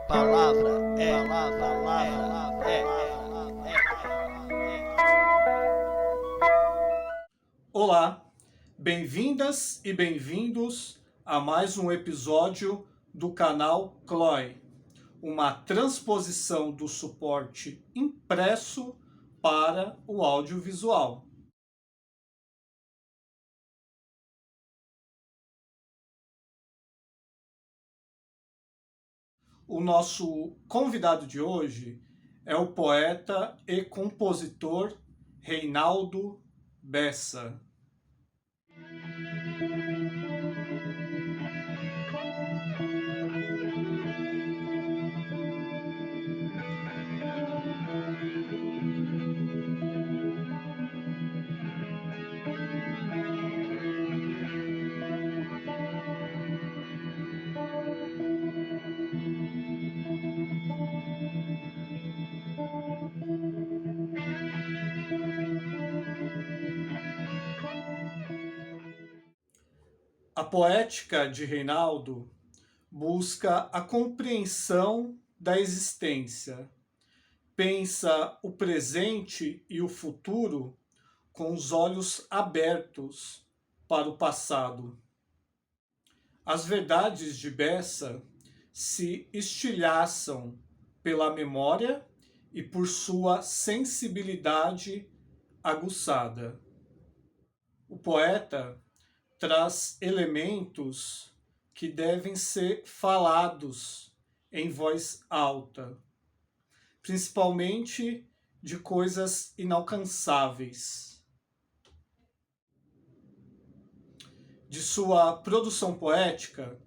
Palavra é. Olá, bem-vindas e bem-vindos a mais um episódio do canal CLOI, uma transposição do suporte impresso para o audiovisual. O nosso convidado de hoje é o poeta e compositor Reinaldo Bessa. A poética de Reinaldo busca a compreensão da existência, pensa o presente e o futuro com os olhos abertos para o passado. As verdades de Bessa se estilhaçam pela memória e por sua sensibilidade aguçada. O poeta traz elementos que devem ser falados em voz alta, principalmente de coisas inalcançáveis. De sua produção poética,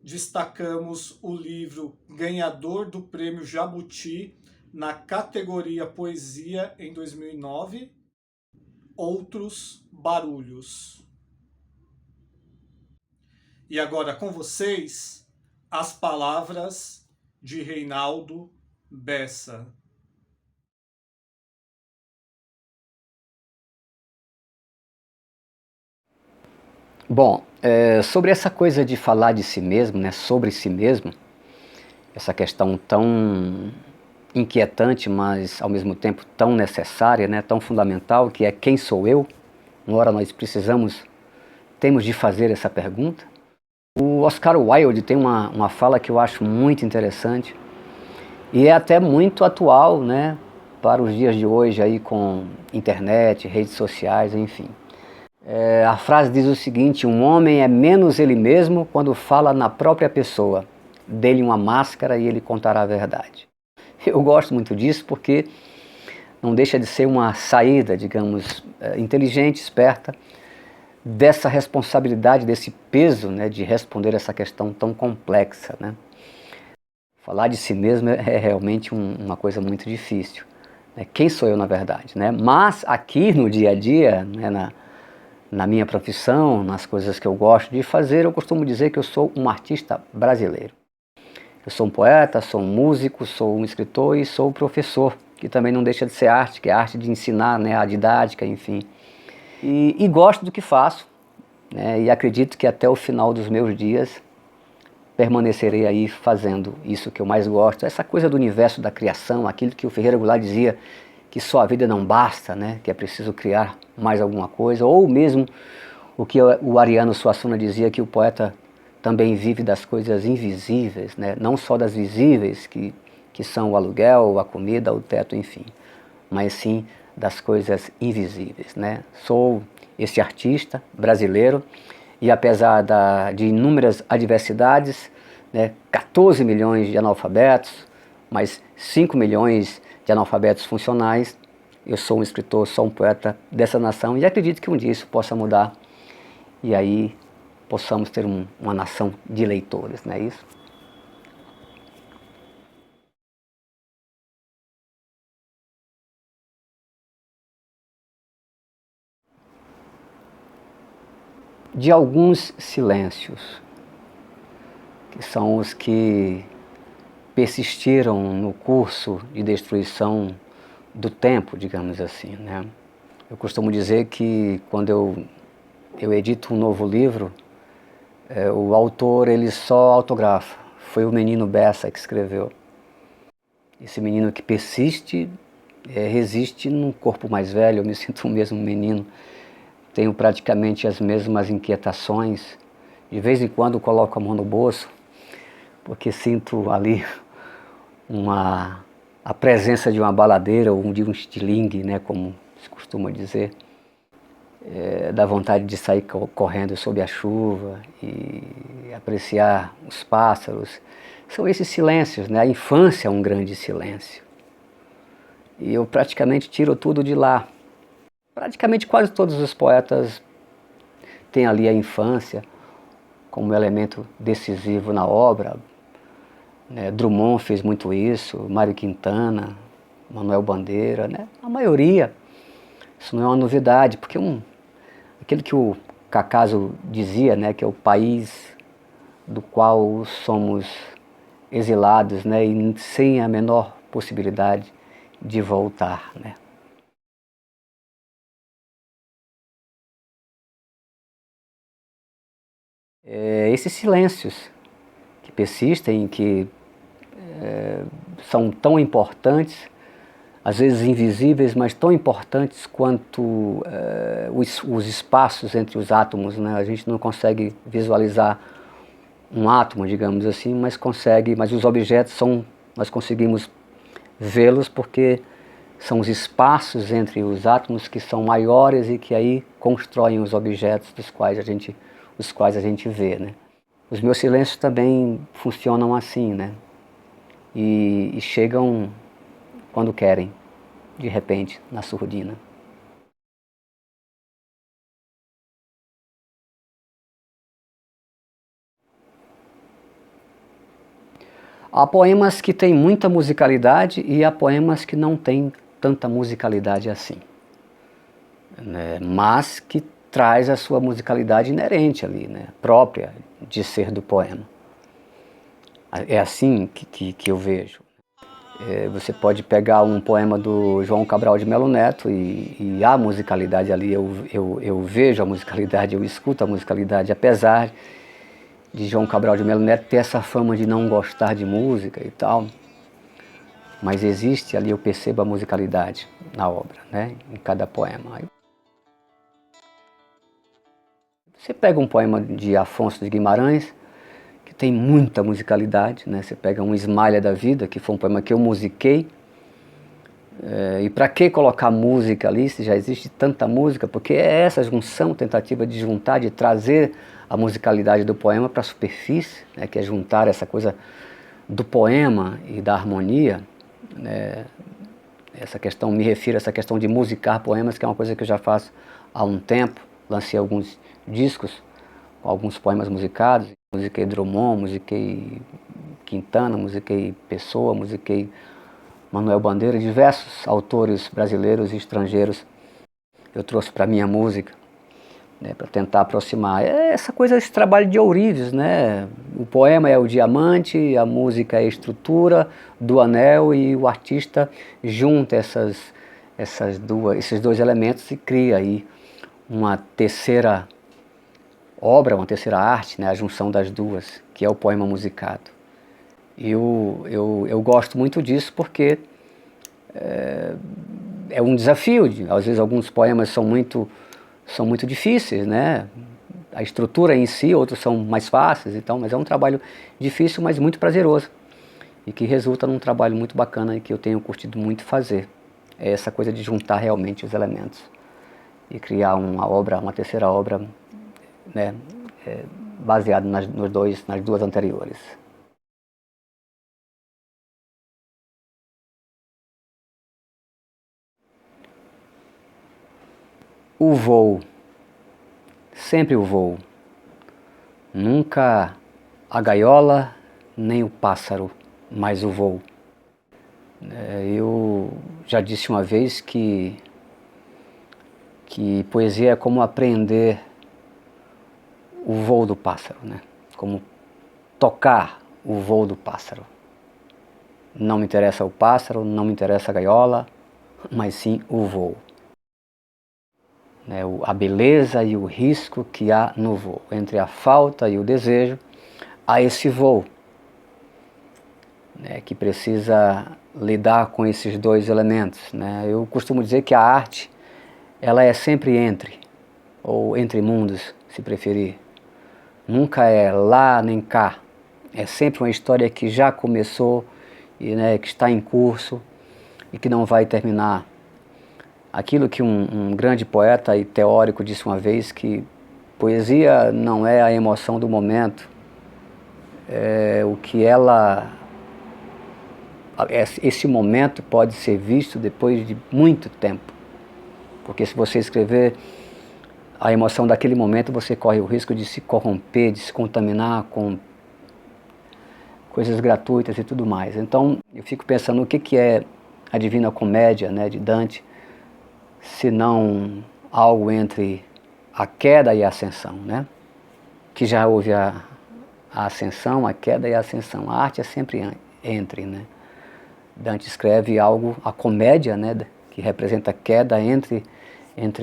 destacamos o livro ganhador do Prêmio Jabuti na categoria Poesia em 2009, Outros Barulhos. E agora com vocês, as palavras de Reinaldo Bessa. Bom, sobre essa coisa de falar de si mesmo, né, sobre si mesmo, essa questão tão inquietante, mas ao mesmo tempo tão necessária, né, tão fundamental, que é quem sou eu? Uma hora nós temos de fazer essa pergunta. O Oscar Wilde tem uma fala que eu acho muito interessante e é até muito atual, né, para os dias de hoje aí com internet, redes sociais, enfim. A frase diz o seguinte: um homem é menos ele mesmo quando fala na própria pessoa. Dê-lhe uma máscara e ele contará a verdade. Eu gosto muito disso porque não deixa de ser uma saída, digamos, inteligente, esperta, dessa responsabilidade, desse peso, né, de responder essa questão tão complexa, né? Falar de si mesmo é realmente uma coisa muito difícil, né? Quem sou eu na verdade, né? Mas aqui no dia a dia, né, na minha profissão, nas coisas que eu gosto de fazer, eu costumo dizer que eu sou um artista brasileiro. Eu sou um poeta, sou um músico, sou um escritor e sou um professor, que também não deixa de ser arte, que é a arte de ensinar, né, a didática, enfim. E gosto do que faço, né, e acredito que até o final dos meus dias permanecerei aí fazendo isso que eu mais gosto, essa coisa do universo da criação, aquilo que o Ferreira Goulart dizia, que só a vida não basta, né? Que é preciso criar mais alguma coisa, ou mesmo o que o Ariano Suassuna dizia, que o poeta também vive das coisas invisíveis, né? Não só das visíveis, que são o aluguel, a comida, o teto, enfim, mas sim das coisas invisíveis, né? Sou esse artista brasileiro e apesar de inúmeras adversidades, né, 14 milhões de analfabetos, mas 5 milhões de analfabetos funcionais, eu sou um escritor, sou um poeta dessa nação e acredito que um dia isso possa mudar e aí possamos ter uma nação de leitores, não é isso? De alguns silêncios, que são os que persistiram no curso de destruição do tempo, digamos assim, né? Eu costumo dizer que quando eu edito um novo livro, o autor ele só autografa. Foi o menino Bessa que escreveu. Esse menino que persiste, resiste num corpo mais velho. Eu me sinto o mesmo menino, tenho praticamente as mesmas inquietações. De vez em quando coloco a mão no bolso, porque sinto ali a presença de uma baladeira ou de um estilingue, né, como se costuma dizer. Dá vontade de sair correndo sob a chuva e apreciar os pássaros. São esses silêncios, né? A infância é um grande silêncio. E eu praticamente tiro tudo de lá. Praticamente quase todos os poetas têm ali a infância como elemento decisivo na obra. Drummond fez muito isso, Mário Quintana, Manuel Bandeira, né? A maioria. Isso não é uma novidade, porque aquilo que o Cacaso dizia, né, que é o país do qual somos exilados, né, e sem a menor possibilidade de voltar, né. Esses silêncios que persistem, que são tão importantes, às vezes invisíveis, mas tão importantes quanto os espaços entre os átomos, né? A gente não consegue visualizar um átomo, digamos assim, mas os objetos nós conseguimos vê-los porque são os espaços entre os átomos que são maiores e que aí constroem os objetos os quais a gente vê, né? Os meus silêncios também funcionam assim, né? E chegam quando querem, de repente, na surdina. Há poemas que têm muita musicalidade e há poemas que não têm tanta musicalidade assim, né? Mas que traz a sua musicalidade inerente ali, né? Própria de ser do poema. É assim que eu vejo. Você pode pegar um poema do João Cabral de Melo Neto e há musicalidade ali, eu vejo a musicalidade, eu escuto a musicalidade, apesar de João Cabral de Melo Neto ter essa fama de não gostar de música e tal, mas existe ali, eu percebo a musicalidade na obra, né, em cada poema. Você pega um poema de Afonso de Guimarães, que tem muita musicalidade, né? Você pega um Esmalha da Vida, que foi um poema que eu musiquei, e para que colocar música ali, se já existe tanta música? Porque é essa junção, tentativa de juntar, de trazer a musicalidade do poema para a superfície, né? Que é juntar essa coisa do poema e da harmonia, né? Me refiro a essa questão de musicar poemas, que é uma coisa que eu já faço há um tempo. Lancei alguns discos com alguns poemas musicados, musiquei Drummond, musiquei Quintana, musiquei Pessoa, musiquei Manuel Bandeira, diversos autores brasileiros e estrangeiros eu trouxe para a minha música, né, para tentar aproximar. É essa coisa, esse trabalho de ourives, né? O poema é o diamante, a música é a estrutura do anel e o artista junta esses dois elementos e cria aí uma terceira obra, uma terceira arte, né, a junção das duas, que é o poema musicado. Eu gosto muito disso porque é um desafio. Às vezes alguns poemas são muito difíceis, né? A estrutura em si, outros são mais fáceis, então, mas é um trabalho difícil, mas muito prazeroso e que resulta num trabalho muito bacana e que eu tenho curtido muito fazer. É essa coisa de juntar realmente os elementos e criar uma terceira obra, né, baseada nas duas anteriores. O voo, sempre o voo, nunca a gaiola nem o pássaro, mas o voo. Eu já disse uma vez que poesia é como aprender o voo do pássaro, né? Como tocar o voo do pássaro. Não me interessa o pássaro, não me interessa a gaiola, mas sim o voo. A beleza e o risco que há no voo. Entre a falta e o desejo, há esse voo. né, que precisa lidar com esses dois elementos, né? Eu costumo dizer que a arte, ela é sempre entre, ou entre mundos, se preferir. Nunca é lá nem cá. É sempre uma história que já começou e, né, que está em curso e que não vai terminar. Aquilo que um grande poeta e teórico disse uma vez, que poesia não é a emoção do momento, é o que ela... Esse momento pode ser visto depois de muito tempo. Porque se você escrever a emoção daquele momento, você corre o risco de se corromper, de se contaminar com coisas gratuitas e tudo mais. Então, eu fico pensando o que é a Divina Comédia, né, de Dante, se não algo entre a queda e a ascensão, né? Que já houve a ascensão, a queda e a ascensão. A arte é sempre entre, né? Dante escreve algo, a comédia, né, que representa a queda entre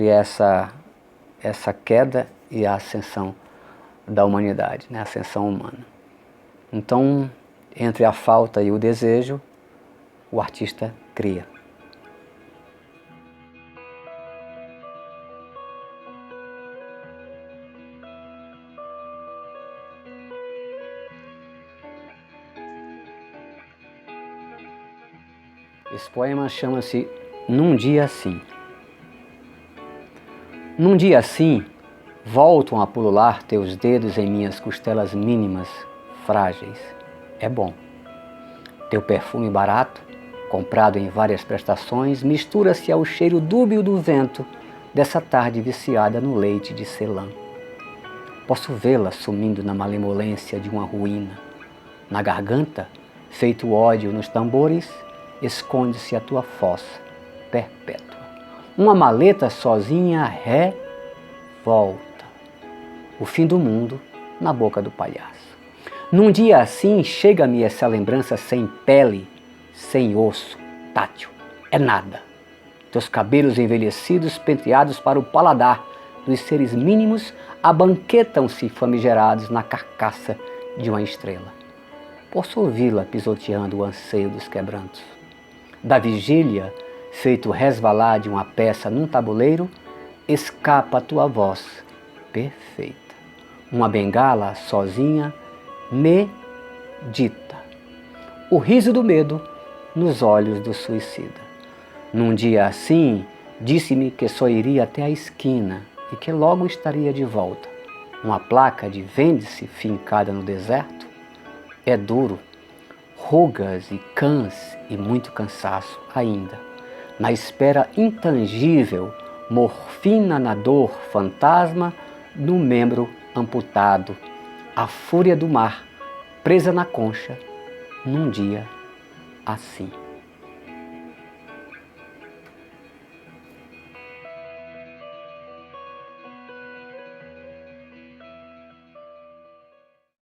essa queda e a ascensão da humanidade, né, a ascensão humana. Então, entre a falta e o desejo, o artista cria. Esse poema chama-se Num Dia Assim. Num dia assim, voltam a pulular teus dedos em minhas costelas mínimas, frágeis. É bom. Teu perfume barato, comprado em várias prestações, mistura-se ao cheiro dúbio do vento dessa tarde viciada no leite de Celã. Posso vê-la sumindo na malemolência de uma ruína. Na garganta, feito ódio nos tambores, esconde-se a tua fossa perpétua. Uma maleta sozinha revolta. O fim do mundo na boca do palhaço. Num dia assim, chega-me essa lembrança sem pele, sem osso, tátil. É nada. Teus cabelos envelhecidos, penteados para o paladar dos seres mínimos, abanquetam-se famigerados na carcaça de uma estrela. Posso ouvi-la pisoteando o anseio dos quebrantos. Da vigília, feito resvalar de uma peça num tabuleiro, escapa a tua voz perfeita. Uma bengala sozinha medita. O riso do medo nos olhos do suicida. Num dia assim, disse-me que só iria até a esquina e que logo estaria de volta. Uma placa de vende-se fincada no deserto. É duro, rugas e cães e muito cansaço ainda. Na espera intangível, morfina na dor, fantasma no membro amputado. A fúria do mar, presa na concha, num dia assim.